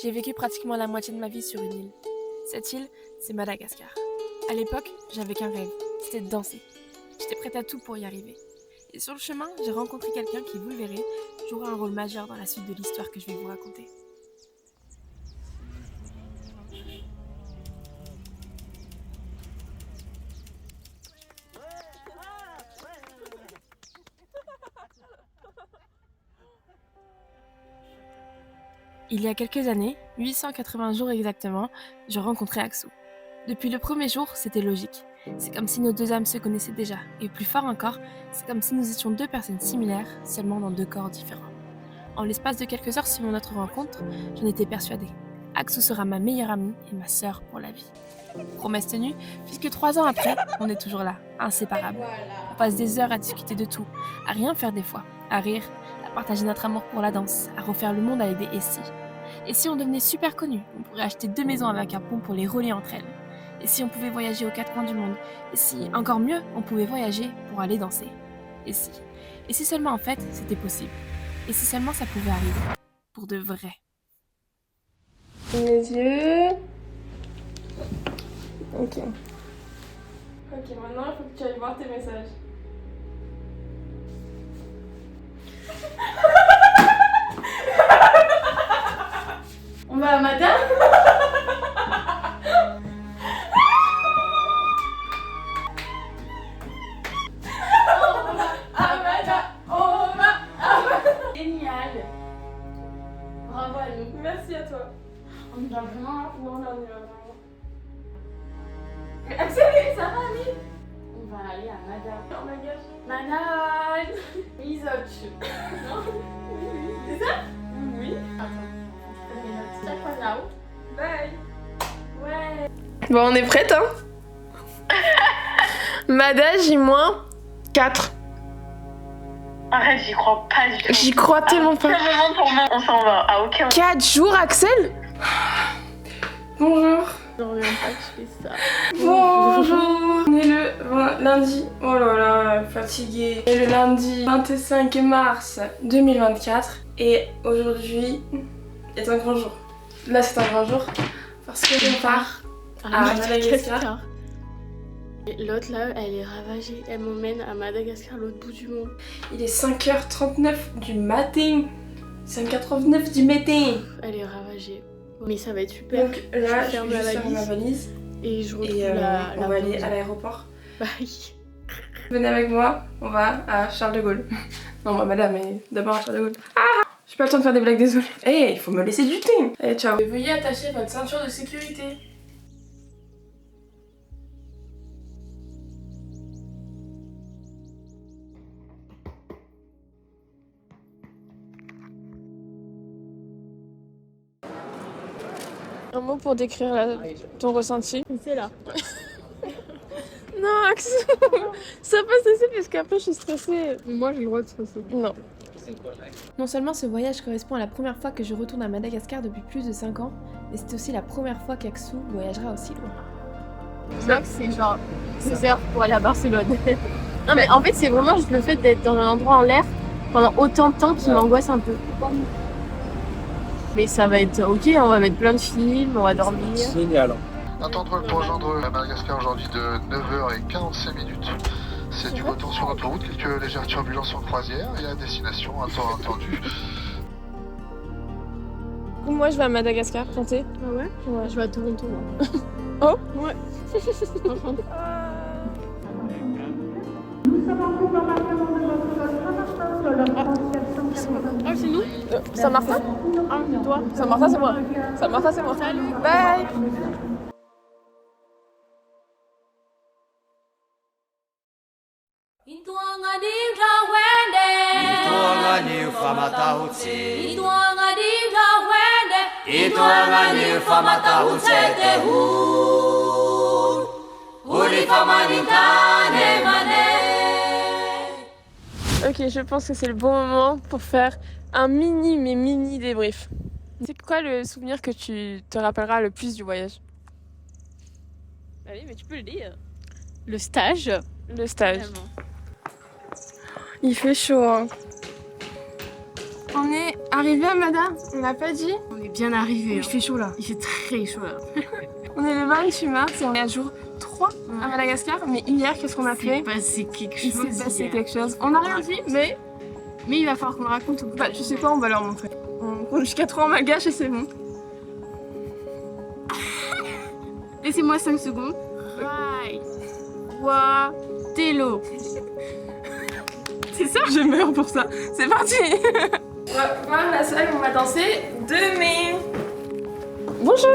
J'ai vécu pratiquement la moitié de ma vie sur une île. Cette île, c'est Madagascar. À l'époque, j'avais qu'un rêve, c'était de danser. J'étais prête à tout pour y arriver. Et sur le chemin, j'ai rencontré quelqu'un qui, vous le verrez, jouera un rôle majeur dans la suite de l'histoire que je vais vous raconter. Il y a quelques années, 880 jours exactement, je rencontrais Aksou. Depuis le premier jour, c'était logique. C'est comme si nos deux âmes se connaissaient déjà. Et plus fort encore, c'est comme si nous étions deux personnes similaires, seulement dans deux corps différents. En l'espace de quelques heures suivant notre rencontre, j'en étais persuadée. Aksou sera ma meilleure amie et ma sœur pour la vie. Promesse tenue, puisque 3 ans après, on est toujours là, inséparables. On passe des heures à discuter de tout, à rien faire des fois, à rire, à partager notre amour pour la danse, à refaire le monde avec des SI. Et si on devenait super connus, on pourrait acheter 2 maisons avec un pont pour les relier entre elles. Et si on pouvait voyager aux 4 coins du monde? Et si, encore mieux, on pouvait voyager pour aller danser? Et si seulement en fait, c'était possible? Et si seulement ça pouvait arriver? Pour de vrai. Les yeux. Ok. Ok, maintenant il faut que tu ailles voir tes messages. On va à madame. Génial. Bravo à nous. Merci à toi. On y va vraiment là? Non, là on y va vraiment. Mais Axel, ça va Ali? On va aller à Madame. Oh my gosh. Madame. Misoche. Non? Oui. C'est ça? Oui. Attends. Check one out. Bye. Ouais. Bon, on est prête, hein? Mada, J-4. Arrête, j'y crois pas du tout. J'y crois tellement pas. À aucun moment pour moi, on s'en va. À aucun moment. 4 jours, Axel? Bonjour. Je reviens pas que je fais ça. Bonjour. On est le lundi. Oh là là, fatiguée. On est le lundi 25 mars 2024. Et aujourd'hui est un grand jour. Là, c'est un grand jour. Parce que je pars à Madagascar. Et l'autre là, elle est ravagée. Elle m'emmène à Madagascar, l'autre bout du monde. Il est 5h39 du matin. 5h39 du matin. Elle est ravagée. Mais ça va être super. Donc là, je ferme vais la juste faire ma valise. Et je retrouve Et la on va aller à l'aéroport. Bye. Venez avec moi, on va à Charles de Gaulle. Non, moi, madame, mais d'abord à Charles de Gaulle. Ah! J'ai pas le temps de faire des blagues, désolée. Eh, il faut me laisser du temps. Allez, ciao. Veuillez attacher votre ceinture de sécurité. Un mot pour décrire ton ressenti. C'est là. Non, Axe. Sois pas stressée parce qu'après je suis stressée. Moi, j'ai le droit de stresser. Non. Non seulement ce voyage correspond à la première fois que je retourne à Madagascar depuis plus de 5 ans, mais c'est aussi la première fois qu'Aksou voyagera aussi loin. Ça, c'est genre 2 heures pour aller à Barcelone. Non, mais en fait, c'est vraiment juste le fait d'être dans un endroit en l'air pendant autant de temps qui m'angoisse un peu. Mais ça va être ok, on va mettre plein de films, on va dormir. Génial. Attendre pour rejoindre Madagascar aujourd'hui de 9h45. C'est du retour sur notre route, quelques légères turbulences en croisière et à destination, un temps attendu. Moi je vais à Madagascar, compter. Ah ouais? Ouais. Je vais à Toronto, moi. Oh? Ouais. Ah, c'est nous? Saint-Martin? Ah, c'est toi. Saint-Martin c'est moi. Saint-Martin c'est moi. Salut. Bye. Ok, je pense que c'est le bon moment pour faire un mini débrief. C'est quoi le souvenir que tu te rappelleras le plus du voyage? Allez, mais tu peux le dire. Le stage. Le stage. Vraiment. Il fait chaud, hein. On est arrivé à Mada, on l'a pas dit. On est bien arrivé. Il fait chaud là. Il fait très chaud là. On est le 28 mars et on est à jour 3 à Madagascar. Mais hier, qu'est-ce qu'on a fait? Il s'est passé quelque Il chose. s'est passé hier. quelque chose. On n'a rien dit, mais Mais il va falloir qu'on le raconte. bah, je sais pas, on va leur montrer. On compte jusqu'à 3 en malgache et c'est bon. Laissez-moi 5 secondes. Right. Wa. Télo. C'est ça? Je meurs pour ça. C'est parti. On va voir la salle où on va danser 2 mai. Bonjour.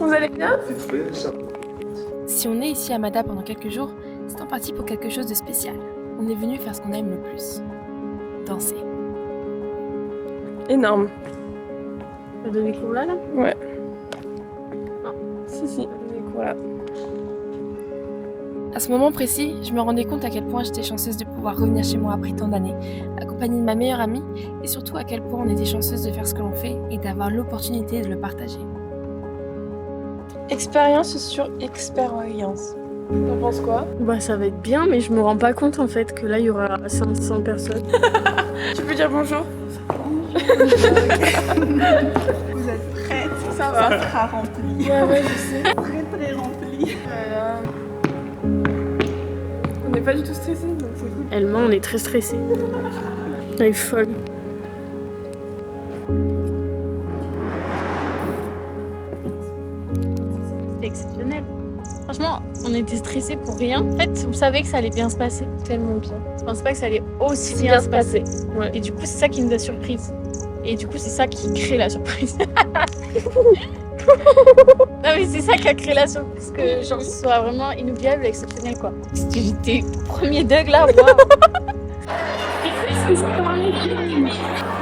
Vous allez bien? Si on est ici à Mada pendant quelques jours, c'est en partie pour quelque chose de spécial. On est venu faire ce qu'on aime le plus. Danser. Énorme. T'as donné cours là? Ouais. Non. Si. Voilà. À ce moment précis, je me rendais compte à quel point j'étais chanceuse de pouvoir revenir chez moi après tant d'années, accompagnée de ma meilleure amie, et surtout à quel point on était chanceuse de faire ce que l'on fait et d'avoir l'opportunité de le partager. Expérience sur expérience. T'en penses quoi? Bah ça va être bien, mais je me rends pas compte en fait que là il y aura 500 personnes. Tu peux dire bonjour? Vous êtes prête? Ça Ça va. sera rempli. Ouais, je sais. Très rempli. Voilà. On n'est pas du tout stressé, donc c'est cool. Elle ment, on est très stressés. Elle est folle. C'était exceptionnel. Franchement, on était stressés pour rien. En fait, on savait que ça allait bien se passer. Tellement bien. Je pensais pas que ça allait aussi bien se passer. Ouais. Et du coup, c'est ça qui nous a surprise. Et du coup, c'est ça qui crée la surprise. Non mais c'est ça qui a créé la surprise, que genre ce soit vraiment inoubliable et exceptionnel quoi. J'étais premier Doug là, waouh.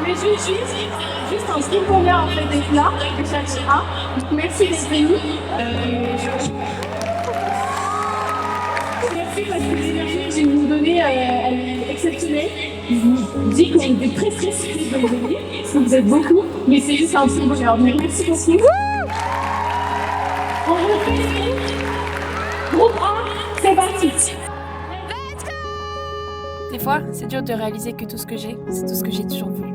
Mais juste un petit bonheur en fait d'être là, de chaque un. Merci d'être venu. Merci parce que l'énergie que vous donnez, elle est exceptionnelle. Je vous dis qu'on était très stressés de venir, parce que vous êtes beaucoup, mais c'est juste un petit bonheur. Mais merci beaucoup. On refait groupe 1, c'est parti. Des fois, c'est dur de réaliser que tout ce que j'ai, c'est tout ce que j'ai toujours voulu.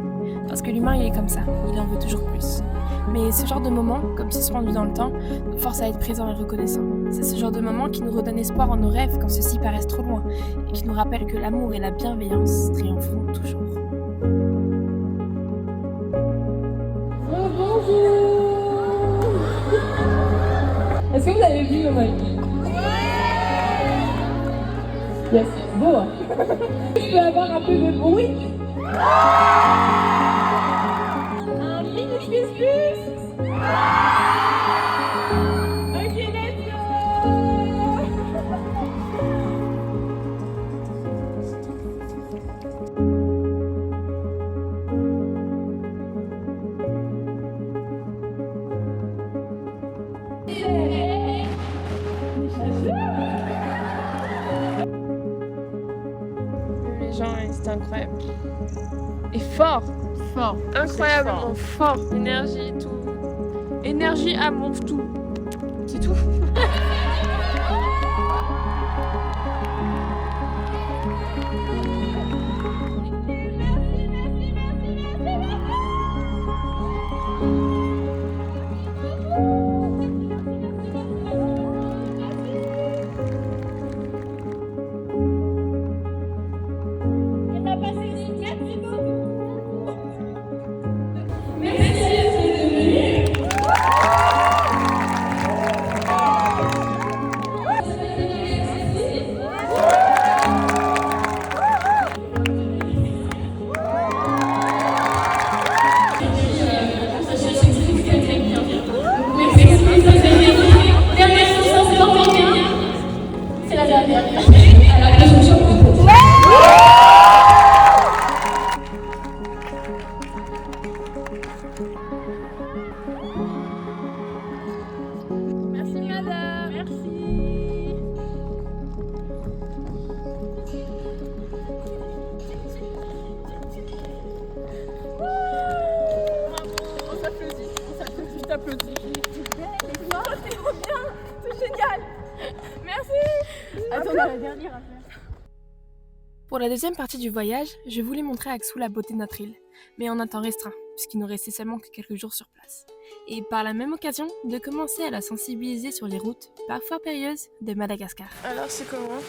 Parce que l'humain, il est comme ça, il en veut toujours plus. Mais ce genre de moments, comme suspendu dans le temps, nous force à être présents et reconnaissants. C'est ce genre de moments qui nous redonne espoir en nos rêves quand ceux-ci paraissent trop loin, et qui nous rappellent que l'amour et la bienveillance triompheront toujours. Est-ce que vous avez vu le mec? Yes, beau hein. Je peux avoir un peu de bruit? Un mini plus. Ok, let's go. Les gens, c'était incroyable. Et fort. Fort. Incroyablement fort. Énergie, tout. Énergie, amour, tout. C'est tout. Pour la deuxième partie du voyage, je voulais montrer à Axou la beauté de notre île, mais en un temps restreint. puisqu'il nous restait seulement que quelques jours sur place. Et par la même occasion, de commencer à la sensibiliser sur les routes, parfois périlleuses, de Madagascar. Alors c'est comment?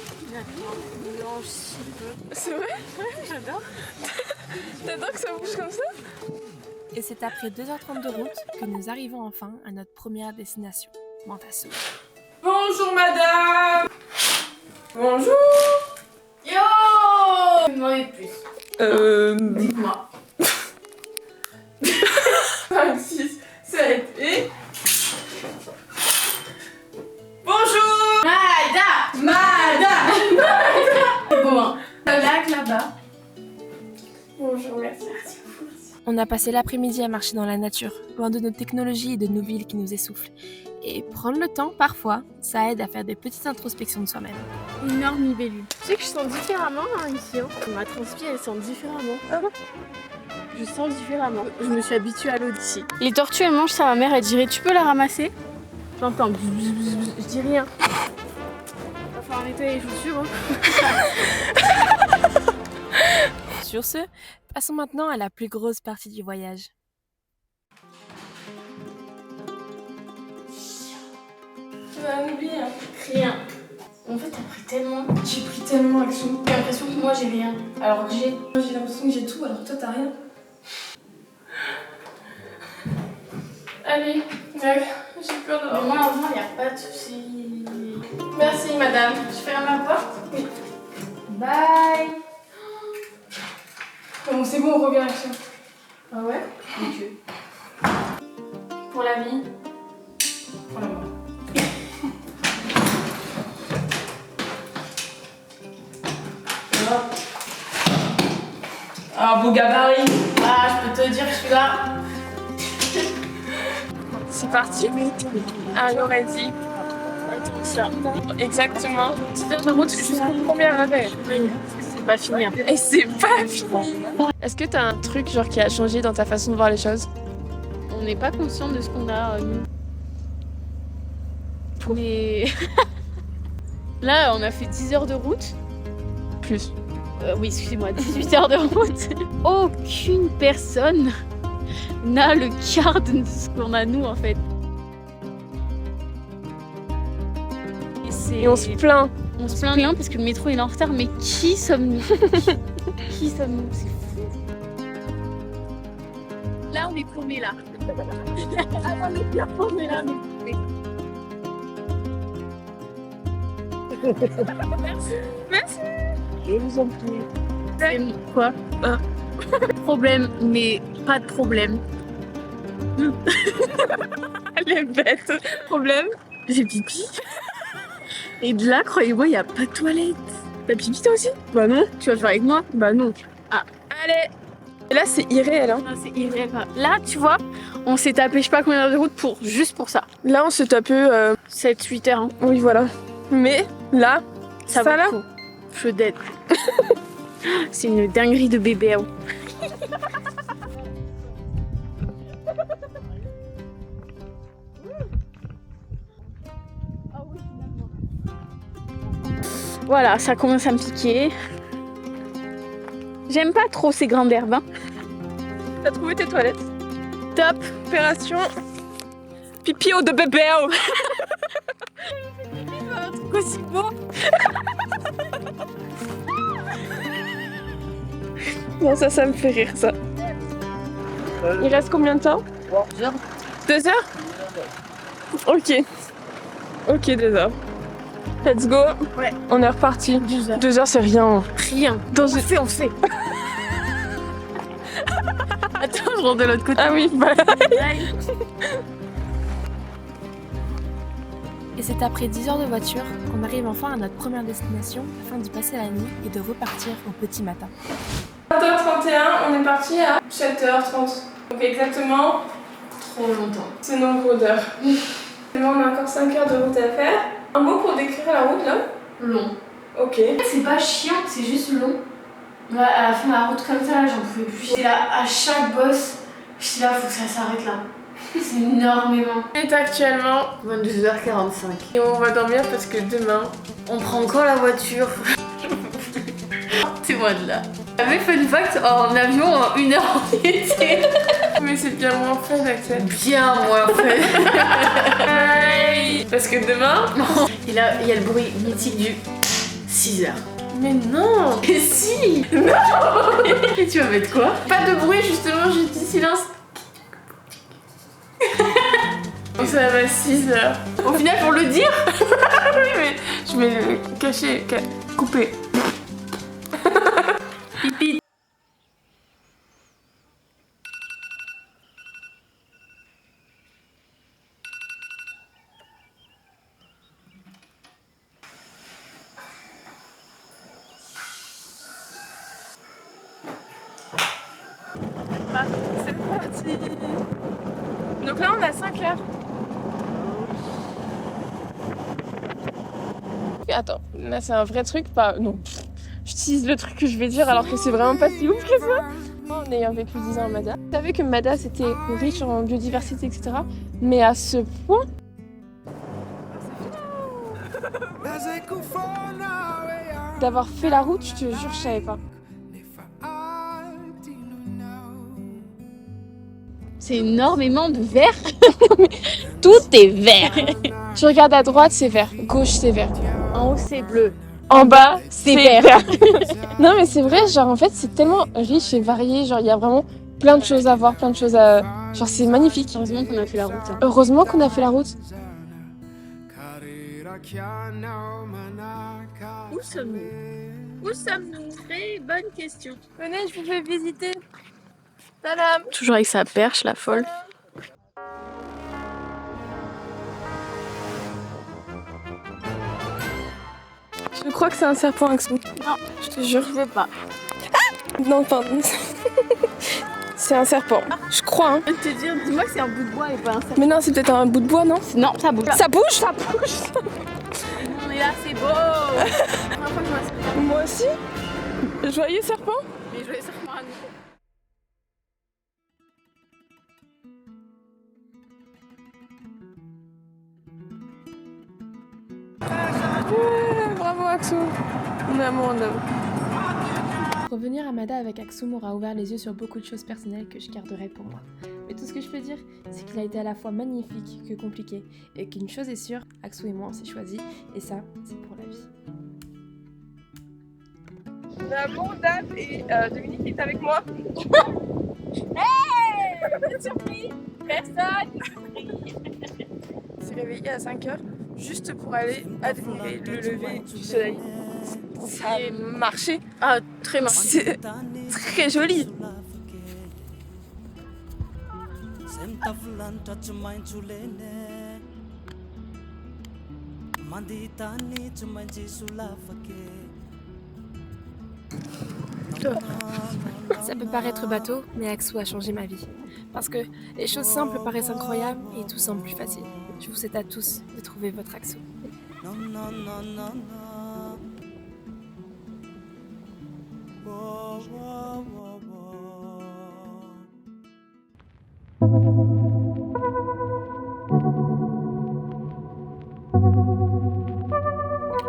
C'est vrai? Ouais, j'adore. T'adores que ça bouge comme ça? Et c'est après 2h30 de route que nous arrivons enfin à notre première destination, Mantasso. Bonjour madame. Bonjour. Yo! J'en ai plus. Dites-moi. 5, 6, 7 et... Bonjour. Mada! Bon, le lac là-bas. Bonjour, merci. On a passé l'après-midi à marcher dans la nature, loin de nos technologies et de nos villes qui nous essoufflent. Et prendre le temps, parfois, ça aide à faire des petites introspections de soi-même. Énorme libellule. Tu sais que je sens différemment ici. Ma transpi, elle sent différemment. Je sens différemment. Je me suis habituée à l'eau d'ici. Les tortues, elles mangent ça. Ma mère, elle dirait tu peux la ramasser? J'entends bzz, bzz, bzz, bzz. Je dis rien. Va falloir nettoyer les chaussures. Sur ce, passons maintenant à la plus grosse partie du voyage. Tu vas m'oublier. Rien. En fait, t'as pris tellement. J'ai pris tellement Action. J'ai l'impression que moi, j'ai rien. Alors que j'ai. J'ai l'impression que j'ai tout, alors toi t'as rien. Allez, j'ai peur Mais dehors. moi, avant, il n'y a pas de soucis. Merci madame. Je ferme la porte? Oui. Bye. Bon, c'est bon, on revient Action. Ah ouais? Ok. Pour la vie. Pour la mort. Ah, beau gabarit. Ah, je peux te dire que je suis là. C'est parti. Alors, vas-y. Attends, ça. Exactement. Tu fais de route jusqu'au premier arrêt. C'est pas fini. Hein. Et c'est pas fini. Est-ce que t'as un truc genre qui a changé dans ta façon de voir les choses? On n'est pas conscient de ce qu'on a, nous. Mais. Là, on a fait 10 heures de route. Plus. Oui, excusez-moi, 18 heures de route. Aucune personne n'a le quart de ce qu'on a, nous, en fait. Et on se plaint. On se plaint parce que le métro est en retard, mais qui sommes-nous? Qui sommes-nous? C'est fou. Là, on est paumé, là. On est bien paumé, là. Merci. Je vous en prie. Quoi? Problème, mais pas de problème. Elle est bête. Problème? J'ai pipi. Et de là, croyez-moi, il n'y a pas de toilette. T'as pipi toi aussi? Bah non. Tu vas le faire avec moi? Bah non. Ah. Allez. Et là, c'est irréel, hein. Non, c'est irréel. Là, tu vois, on s'est tapé je sais pas combien d'heures de route juste pour ça. Là, on se tape 7-8 heures. Hein. Oui, voilà. Mais là, Ça ça vaut là. le coup. Je dead. C'est une dinguerie de bébé. Hein. Voilà, ça commence à me piquer. J'aime pas trop ces grandes herbes. Hein. T'as trouvé tes toilettes? Top. Opération pipi au de bébé. Un truc aussi beau. Non, ça me fait rire, ça. Il reste combien de temps? 2 heures. 2 heures? Ok. Ok, 2 heures. Let's go. Ouais. On est reparti. 2 heures. 2 heures, c'est rien. Rien. Dans On fait. Attends, je rentre de l'autre côté. Ah oui, bah. Et c'est après 10 heures de voiture qu'on arrive enfin à notre première destination afin d'y passer la nuit et de repartir au petit matin. 20h31, on est parti à 7h30. Donc exactement Trop longtemps. ce nombre d'heures. On a encore 5 heures de route à faire. Un mot pour décrire la route là? Long. Ok. C'est pas chiant, c'est juste long. Ouais, à la fin de la route comme ça, là, j'en pouvais plus. J'étais là, à chaque bosse, j'étais là, faut que ça s'arrête là. C'est énormément. On est actuellement 22h45. et on va dormir parce que demain. On prend encore la voiture. T'es moi de là. Mais fun fact, en avion, en 1 heure, on y était. Mais c'est bien moins fun, Axel. Bien moins fait. Parce que demain... Et là, il y a le bruit mythique du 6h. Mais non. Et si. Non. Et tu vas mettre quoi? Pas de bruit, justement, j'ai dit silence. Ça va 6h. Au final, pour le dire. Oui, mais je vais le cacher, couper. Pipi. C'est parti. Donc là, on a 5h. Attends, là c'est un vrai truc, pas... Non, je tease le truc que je vais dire alors que c'est vraiment pas si ouf que ça. En ayant vécu 10 ans à Mada, je savais que Mada c'était riche en biodiversité, etc. Mais à ce point... D'avoir fait la route, je te jure, je savais pas. C'est énormément de vert. Tout est vert. Tu regardes à droite, c'est vert. Gauche, c'est vert. En haut, c'est bleu. En bas, C'est vert. Non mais c'est vrai, genre en fait c'est tellement riche et varié, genre il y a vraiment plein de choses à voir, plein de choses à... Genre c'est magnifique. Heureusement qu'on a fait la route. Hein. Heureusement qu'on a fait la route. Où sommes-nous? Où sommes-nous? Très bonne question. Venez, je vous fais visiter. Tadam. Toujours avec sa perche, la folle. Je crois que c'est un serpent, Axel. Non, Je te jure. je sais pas. Non, pardon. C'est un serpent. Je crois, hein. Je vais te dire, dis-moi que c'est un bout de bois et pas un serpent. Mais non, c'est peut-être un bout de bois, non? Non, ça bouge. Ça bouge? Ça bouge. On est là, c'est beau. La première fois que je vois un serpent. Moi aussi. Joyeux serpent. Mais je voulais serpent à nous. Ouais, bravo Axel. On est amoureux d'homme. Revenir à Mada avec Axou m'aura ouvert les yeux sur beaucoup de choses personnelles que je garderai pour moi. Mais tout ce que je peux dire, c'est qu'il a été à la fois magnifique que compliqué, et qu'une chose est sûre, Axou et moi on s'est choisis, et ça, c'est pour la vie. On est amoureux d'homme et Dominique est avec moi. Surprise. Personne. Il s'est réveillé à 5h juste pour aller admirer le lever du soleil. Ça a marché. Ah, très marrant. C'est très joli. Ça peut paraître bateau, mais Axou a changé ma vie. Parce que les choses simples paraissent incroyables et tout semble plus facile. Je vous souhaite à tous de trouver votre Axou.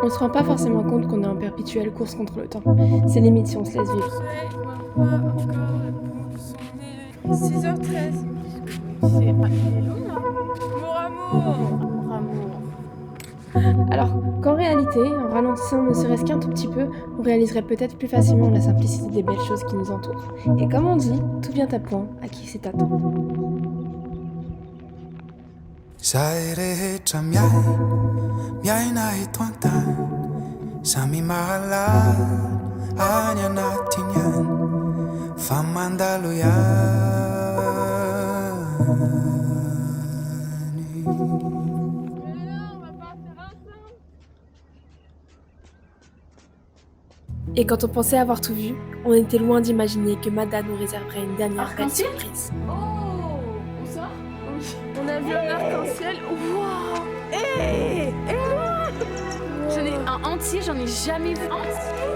On se rend pas forcément compte qu'on est en perpétuelle course contre le temps. C'est limite si on se laisse vivre. 6h13. C'est pas long, là. Mon amour. Amour. Alors qu'en réalité, en ralentissant ne serait-ce qu'un tout petit peu, on réaliserait peut-être plus facilement la simplicité des belles choses qui nous entourent. Et comme on dit, tout vient à point à qui sait attendre. Zay rehetra miaina eto an-tany samy mahalala any anatiny any fa mandalo ihany. Et quand on pensait avoir tout vu, on était loin d'imaginer que Mada nous réserverait une dernière belle surprise. Oh, on sort? On a vu un arc-en-ciel. Waouh. J'en ai un entier, j'en ai jamais vu. Entier?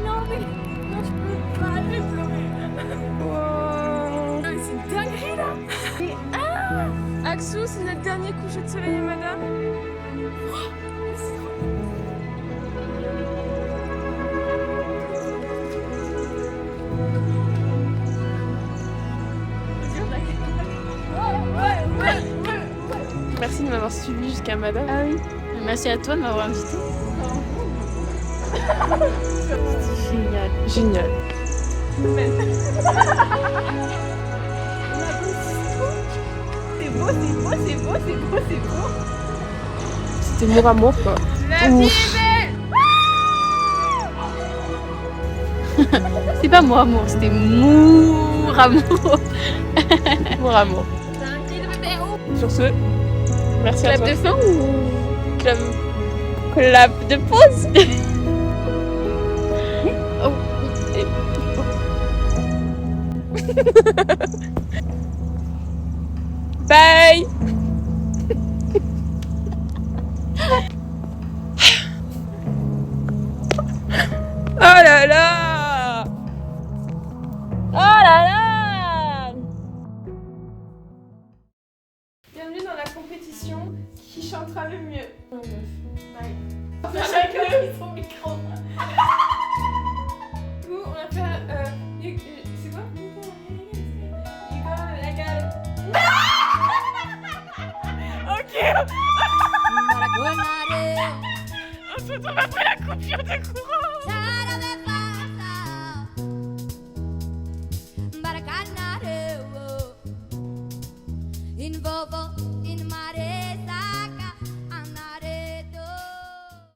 Non, mais non, je peux pas, je vais pleurer. Wow. C'est une dinguerie là. Axou, c'est notre dernier coucher de soleil, madame. merci de m'avoir suivi jusqu'à Madame. Ah oui. Merci à toi de m'avoir invité. Génial. Génial. C'est beau, c'est beau, c'est beau, c'est beau, c'est beau. C'était mon amour quoi. La vie est belle. C'est pas moi amour, c'était Mour amour. Mon amour. Sur ce, merci à Clap toi. de fin ou clap de pause? Oh. Bye. Oh là là. Oh là là. Bienvenue dans la compétition qui chantera le mieux. Bye. On va faire chacun son micro. Du coup, on va faire. C'est quoi? You got it, I got it. Ok. Ensuite, on va faire la coupure de courant.